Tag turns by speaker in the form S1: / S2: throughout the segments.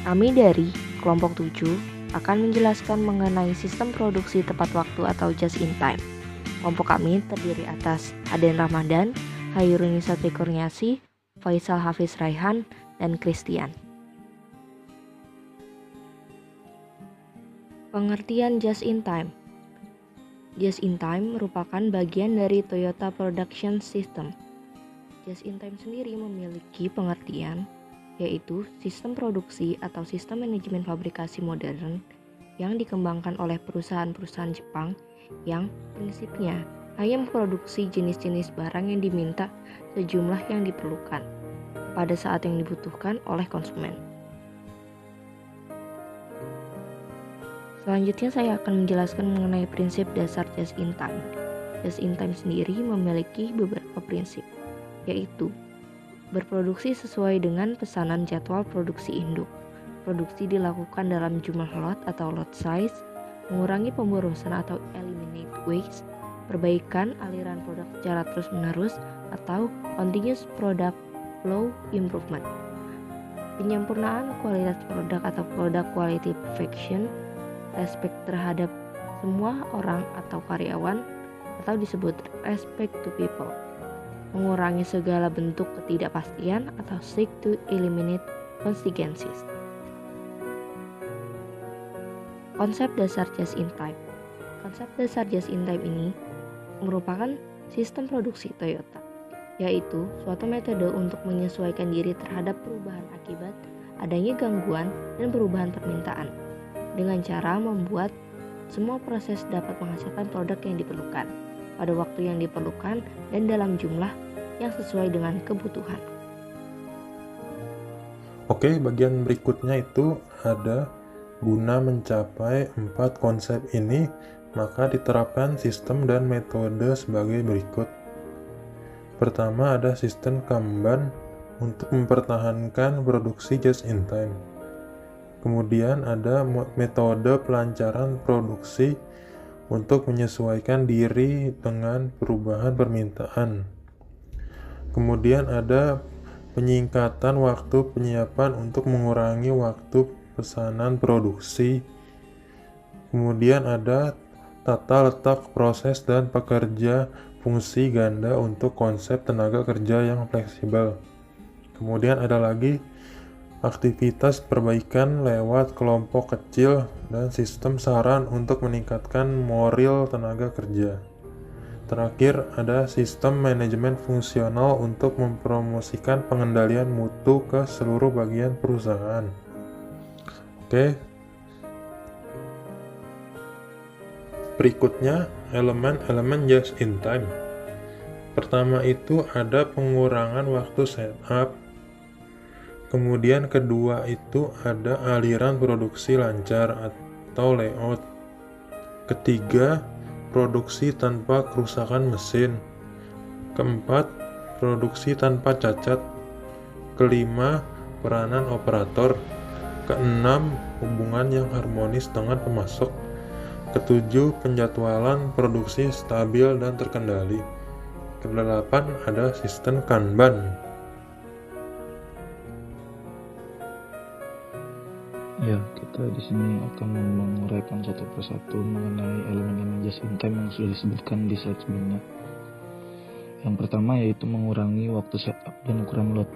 S1: Kami dari kelompok 7 akan menjelaskan mengenai sistem produksi tepat waktu atau just in time. Kelompok kami terdiri atas Aden Ramadan, Hairunisa Kurniasi, Faisal Hafiz Raihan, dan Christian. Pengertian just in time. Just in time merupakan bagian dari Toyota Production System. Just in time sendiri memiliki pengertian yaitu sistem produksi atau sistem manajemen fabrikasi modern yang dikembangkan oleh perusahaan-perusahaan Jepang yang prinsipnya hanya memproduksi jenis-jenis barang yang diminta sejumlah yang diperlukan pada saat yang dibutuhkan oleh konsumen. Selanjutnya saya akan menjelaskan mengenai prinsip dasar just in time. Just in time sendiri memiliki beberapa prinsip, yaitu berproduksi sesuai dengan pesanan jadwal produksi induk. Produksi dilakukan dalam jumlah lot atau lot size, mengurangi pemborosan atau eliminate waste, perbaikan aliran produk secara terus-menerus atau continuous product flow improvement, penyempurnaan kualitas produk atau product quality perfection, respect terhadap semua orang atau karyawan atau disebut respect to people, mengurangi segala bentuk ketidakpastian atau seek to eliminate contingencies. Konsep dasar just in time. Konsep dasar just in time ini merupakan sistem produksi Toyota, yaitu suatu metode untuk menyesuaikan diri terhadap perubahan akibat adanya gangguan dan perubahan permintaan, dengan cara membuat semua proses dapat menghasilkan produk yang diperlukan pada waktu yang diperlukan dan dalam jumlah yang sesuai dengan kebutuhan.
S2: Oke, bagian berikutnya itu ada guna mencapai 4 konsep ini, maka diterapkan sistem dan metode sebagai berikut. Pertama ada sistem Kanban untuk mempertahankan produksi just in time. Kemudian ada metode pelancaran produksi untuk menyesuaikan diri dengan perubahan permintaan. Kemudian ada penyingkatan waktu penyiapan untuk mengurangi waktu pesanan produksi. Kemudian ada tata letak proses dan pekerja fungsi ganda untuk konsep tenaga kerja yang fleksibel. Kemudian ada lagi aktivitas perbaikan lewat kelompok kecil dan sistem saran untuk meningkatkan moral tenaga kerja. Terakhir, ada sistem manajemen fungsional untuk mempromosikan pengendalian mutu ke seluruh bagian perusahaan. Oke. Berikutnya, elemen-elemen just in time. Pertama itu ada pengurangan waktu setup. Kemudian kedua itu ada aliran produksi lancar atau layout. Ketiga, produksi tanpa kerusakan mesin. Keempat, produksi tanpa cacat. Kelima, peranan operator. Keenam, hubungan yang harmonis dengan pemasok. Ketujuh, penjadwalan produksi stabil dan terkendali. Kedelapan, ada sistem Kanban.
S3: Ya, kita di sini akan menguraikan satu persatu mengenai elemen-elemen just in time yang sudah disebutkan di slide sebelumnya. Yang pertama yaitu mengurangi waktu setup dan ukuran lot.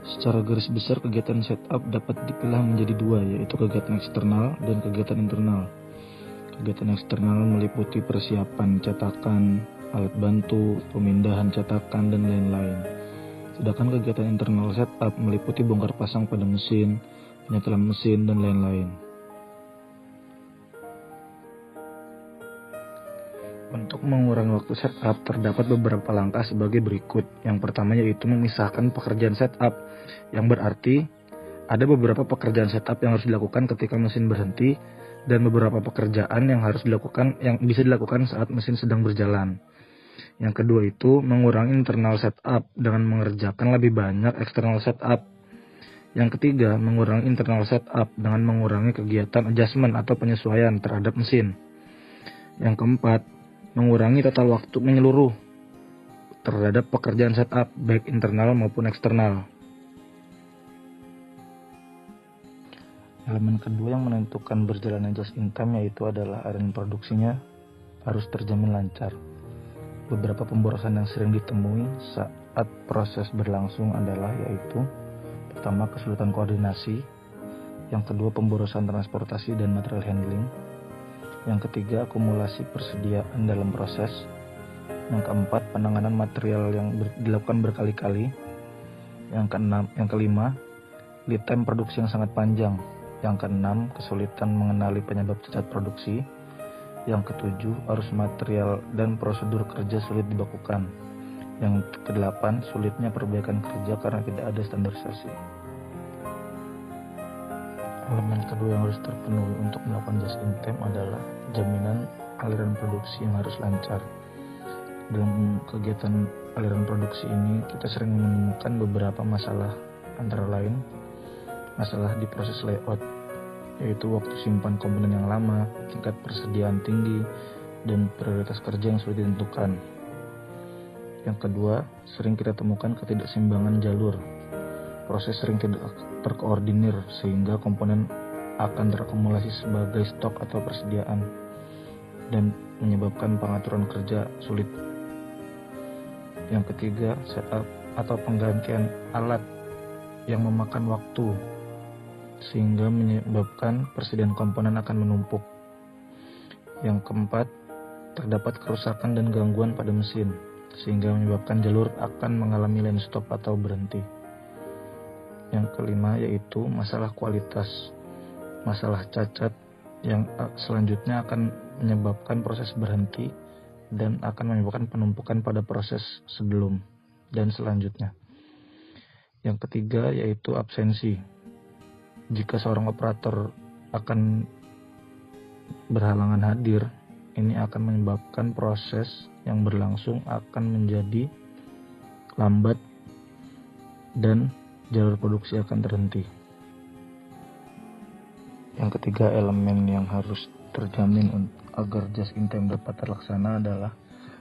S3: Secara garis besar kegiatan setup dapat dipilah menjadi dua, yaitu kegiatan eksternal dan kegiatan internal. Kegiatan eksternal meliputi persiapan cetakan, alat bantu, pemindahan cetakan, dan lain-lain. Sedangkan kegiatan internal setup meliputi bongkar pasang pada mesin, penyetelan mesin, dan lain-lain. Untuk mengurangi waktu setup, terdapat beberapa langkah sebagai berikut. Yang pertama yaitu memisahkan pekerjaan setup, yang berarti ada beberapa pekerjaan setup yang harus dilakukan ketika mesin berhenti, dan beberapa pekerjaan yang bisa dilakukan saat mesin sedang berjalan. Yang kedua itu mengurangi internal setup dengan mengerjakan lebih banyak external setup. Yang ketiga, mengurangi internal setup dengan mengurangi kegiatan adjustment atau penyesuaian terhadap mesin. Yang keempat, mengurangi total waktu menyeluruh terhadap pekerjaan setup baik internal maupun eksternal. Elemen kedua yang menentukan berjalannya just in time yaitu adalah area produksinya harus terjamin lancar. Beberapa pemborosan yang sering ditemui saat proses berlangsung adalah yaitu pertama kesulitan koordinasi, yang kedua pemborosan transportasi dan material handling, yang ketiga akumulasi persediaan dalam proses, yang keempat penanganan material yang dilakukan berkali-kali, yang kelima lead time produksi yang sangat panjang, yang keenam kesulitan mengenali penyebab cacat produksi, yang ketujuh arus material dan prosedur kerja sulit dibakukan, yang kedelapan sulitnya perbaikan kerja karena tidak ada standarisasi. Elemen kedua yang harus terpenuhi untuk melakukan just in time adalah jaminan aliran produksi yang harus lancar. Dalam kegiatan aliran produksi ini kita sering menemukan beberapa masalah, antara lain masalah di proses layout, yaitu waktu simpan komponen yang lama, tingkat persediaan tinggi, dan prioritas kerja yang sulit ditentukan. Yang kedua, sering kita temukan ketidakseimbangan jalur. Proses sering tidak terkoordinir sehingga komponen akan terakumulasi sebagai stok atau persediaan dan menyebabkan pengaturan kerja sulit. Yang ketiga, setup atau penggantian alat yang memakan waktu sehingga menyebabkan persediaan komponen akan menumpuk. Yang keempat, terdapat kerusakan dan gangguan pada mesin sehingga menyebabkan jalur akan mengalami lane stop atau berhenti. Yang kelima yaitu masalah kualitas, masalah cacat yang selanjutnya akan menyebabkan proses berhenti dan akan menyebabkan penumpukan pada proses sebelum dan selanjutnya. Yang ketiga yaitu absensi. Jika seorang operator akan berhalangan hadir, ini akan menyebabkan proses yang berlangsung akan menjadi lambat dan jalur produksi akan terhenti. Yang ketiga elemen yang harus terjamin agar just in time dapat terlaksana adalah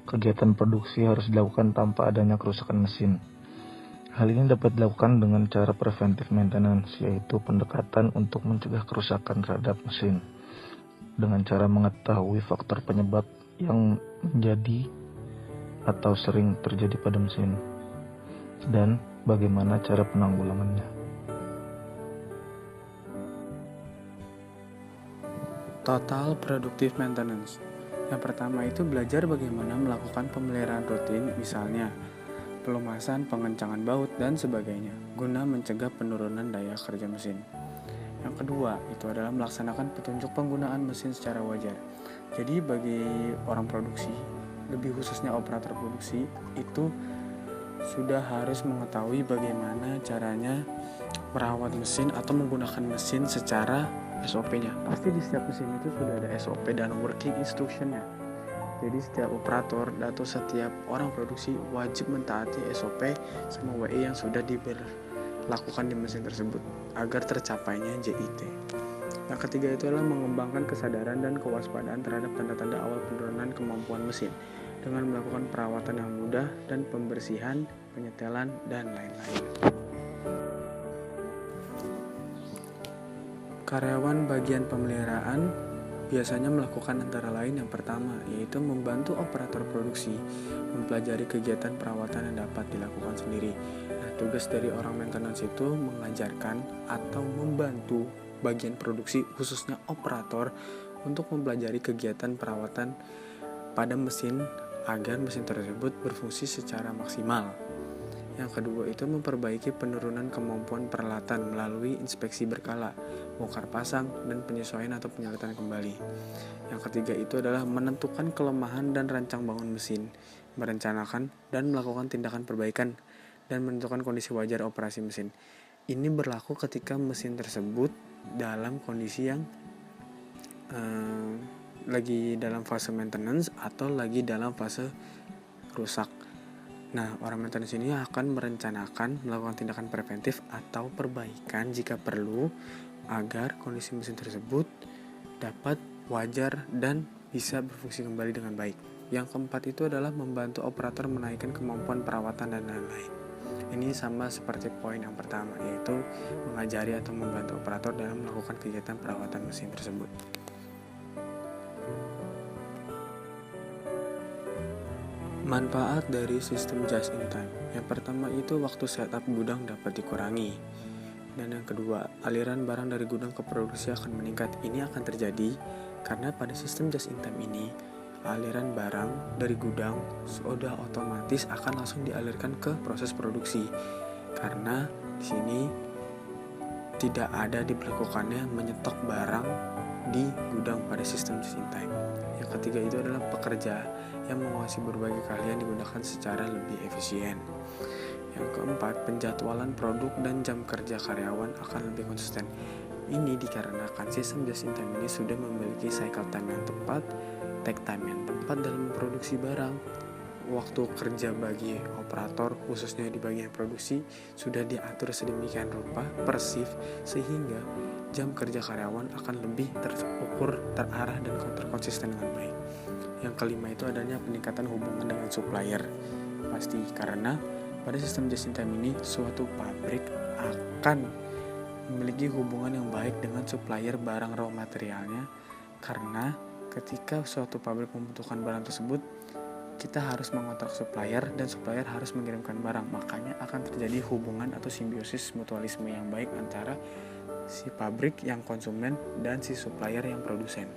S3: kegiatan produksi harus dilakukan tanpa adanya kerusakan mesin. Hal ini dapat dilakukan dengan cara preventive maintenance, yaitu pendekatan untuk mencegah kerusakan terhadap mesin dengan cara mengetahui faktor penyebab yang menjadi atau sering terjadi pada mesin dan bagaimana cara penanggulangannya.
S4: Total Productive Maintenance. Yang pertama itu belajar bagaimana melakukan pemeliharaan rutin, misalnya pelumasan, pengencangan baut, dan sebagainya, guna mencegah penurunan daya kerja mesin. Yang kedua, itu adalah melaksanakan petunjuk penggunaan mesin secara wajar. Jadi bagi orang produksi, lebih khususnya operator produksi, itu sudah harus mengetahui bagaimana caranya merawat mesin atau menggunakan mesin secara SOP-nya. Pasti di setiap mesin itu sudah ada SOP dan working instruction-nya. Jadi setiap operator atau setiap orang produksi wajib mentaati SOP sama WI yang sudah diberlakukan di mesin tersebut agar tercapainya JIT. Yang ketiga itu adalah mengembangkan kesadaran dan kewaspadaan terhadap tanda-tanda awal penurunan kemampuan mesin dengan melakukan perawatan yang mudah dan pembersihan, penyetelan, dan lain-lain. Karyawan bagian pemeliharaan biasanya melakukan antara lain yang pertama, yaitu membantu operator produksi mempelajari kegiatan perawatan yang dapat dilakukan sendiri. Nah, tugas dari orang maintenance itu mengajarkan atau membantu bagian produksi, khususnya operator, untuk mempelajari kegiatan perawatan pada mesin agar mesin tersebut berfungsi secara maksimal. Yang kedua itu memperbaiki penurunan kemampuan peralatan melalui inspeksi berkala, bongkar pasang, dan penyesuaian atau penyalitan kembali. Yang ketiga itu adalah menentukan kelemahan dan rancang bangun mesin, merencanakan dan melakukan tindakan perbaikan, dan menentukan kondisi wajar operasi mesin. Ini berlaku ketika mesin tersebut dalam kondisi yang lagi dalam fase maintenance atau lagi dalam fase rusak. Nah, orang maintenance ini akan merencanakan melakukan tindakan preventif atau perbaikan jika perlu agar kondisi mesin tersebut dapat wajar dan bisa berfungsi kembali dengan baik. Yang keempat itu adalah membantu operator menaikkan kemampuan perawatan dan lain-lain. Ini sama seperti poin yang pertama, yaitu mengajari atau membantu operator dalam melakukan kegiatan perawatan mesin tersebut. Manfaat dari sistem just in time. Yang pertama itu waktu setup gudang dapat dikurangi. Dan yang kedua, aliran barang dari gudang ke produksi akan meningkat. Ini akan terjadi karena pada sistem just in time ini, aliran barang dari gudang sudah otomatis akan langsung dialirkan ke proses produksi. Karena di sini tidak ada diberlakukannya menyetok barang di gudang pada sistem just in time. Yang ketiga itu adalah pekerja yang menguasai berbagai keahlian digunakan secara lebih efisien. Yang keempat, penjadwalan produk dan jam kerja karyawan akan lebih konsisten. Ini dikarenakan sistem just in time ini sudah memiliki cycle time yang tepat, take time yang tepat dalam memproduksi barang. Waktu kerja bagi operator, khususnya di bagian produksi, sudah diatur sedemikian rupa per shift sehingga jam kerja karyawan akan lebih terukur, terarah, dan terkonsisten dengan baik. Yang kelima itu adanya peningkatan hubungan dengan supplier. Pasti karena pada sistem just in time ini suatu pabrik akan memiliki hubungan yang baik dengan supplier barang raw materialnya, karena ketika suatu pabrik membutuhkan barang tersebut, kita harus mengontrak supplier dan supplier harus mengirimkan barang. Makanya akan terjadi hubungan atau simbiosis mutualisme yang baik antara si pabrik yang konsumen dan si supplier yang produsen.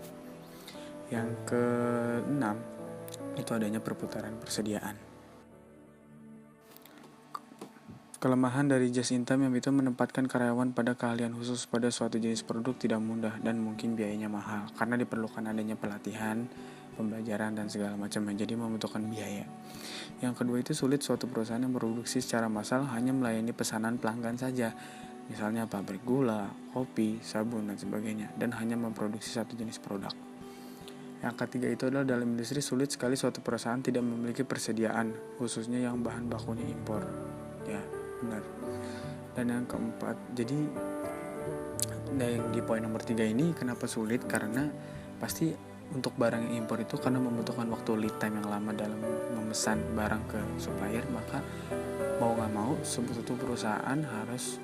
S4: Yang keenam itu adanya perputaran persediaan. Kelemahan dari just in time yang itu menempatkan karyawan pada keahlian khusus pada suatu jenis produk tidak mudah dan mungkin biayanya mahal karena diperlukan adanya pelatihan, pembelajaran, dan segala macam, jadi membutuhkan biaya. Yang kedua itu sulit suatu perusahaan yang produksi secara massal hanya melayani pesanan pelanggan saja, misalnya pabrik gula, kopi, sabun, dan sebagainya, dan hanya memproduksi satu jenis produk. Yang ketiga itu adalah dalam industri sulit sekali suatu perusahaan tidak memiliki persediaan, khususnya yang bahan bakunya impor. Ya, benar. Dan yang keempat, jadi yang di poin nomor 3 ini kenapa sulit? Karena pasti untuk barang yang impor itu karena membutuhkan waktu lead time yang lama dalam memesan barang ke supplier, maka mau gak mau suatu perusahaan harus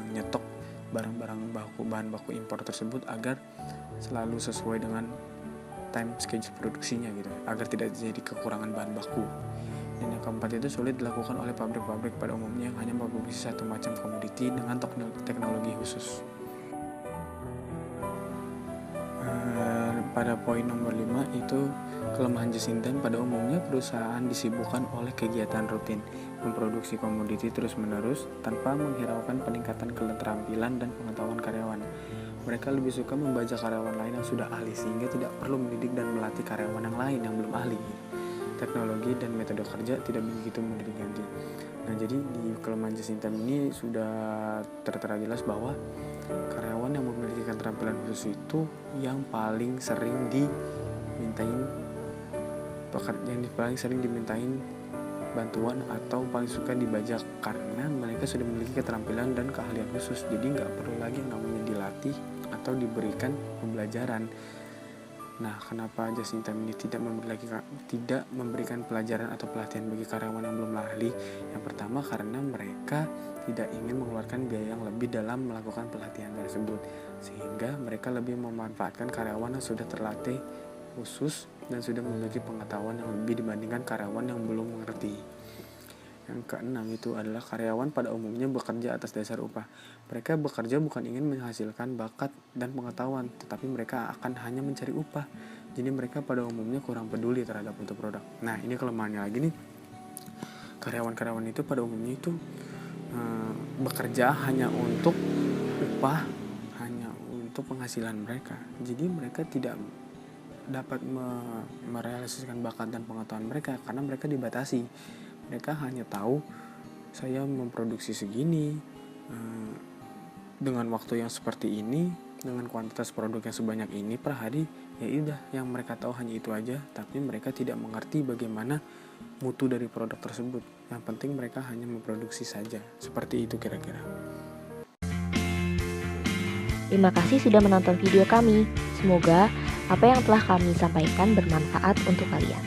S4: menyetok barang-barang bahan baku impor tersebut agar selalu sesuai dengan time schedule produksinya gitu, agar tidak terjadi kekurangan bahan baku. Dan yang keempat itu sulit dilakukan oleh pabrik-pabrik pada umumnya yang hanya memproduksi satu macam komoditi dengan teknologi khusus. Pada poin nomor 5 itu kelemahan just in time. Pada umumnya perusahaan disibukkan oleh kegiatan rutin memproduksi komoditi terus-menerus tanpa menghiraukan peningkatan keterampilan dan pengetahuan karyawan. Mereka lebih suka membajak karyawan lain yang sudah ahli sehingga tidak perlu mendidik dan melatih karyawan yang lain yang belum ahli. Teknologi dan metode kerja tidak begitu mudah diganti. Nah, jadi di kelemahan just in time ini sudah tertera jelas bahwa karyawan yang memiliki keterampilan khusus itu yang paling sering dimintain bantuan atau paling suka dibajak karena mereka sudah memiliki keterampilan dan keahlian khusus, jadi nggak perlu lagi namanya dilatih atau diberikan pembelajaran. Nah, kenapa just in time ini tidak memberikan pelajaran atau pelatihan bagi karyawan yang belum ahli? Yang pertama karena mereka tidak ingin mengeluarkan biaya yang lebih dalam melakukan pelatihan tersebut, sehingga mereka lebih memanfaatkan karyawan yang sudah terlatih khusus dan sudah memiliki pengetahuan yang lebih dibandingkan karyawan yang belum mengerti. Yang keenam itu adalah karyawan pada umumnya bekerja atas dasar upah. Mereka bekerja bukan ingin menghasilkan bakat dan pengetahuan, tetapi mereka akan hanya mencari upah. Jadi mereka pada umumnya kurang peduli terhadap untuk produk. Nah, ini kelemahannya lagi nih. Karyawan-karyawan itu pada umumnya itu bekerja hanya untuk upah, hanya untuk penghasilan mereka. Jadi mereka tidak dapat merealisasikan bakat dan pengetahuan mereka karena mereka dibatasi. Mereka hanya tahu saya memproduksi segini dengan waktu yang seperti ini, dengan kuantitas produk yang sebanyak ini per hari. Ya udah, yang mereka tahu hanya itu aja, tapi mereka tidak mengerti bagaimana mutu dari produk tersebut. Yang penting mereka hanya memproduksi saja. Seperti itu kira-kira.
S1: Terima kasih sudah menonton video kami. Semoga apa yang telah kami sampaikan bermanfaat untuk kalian.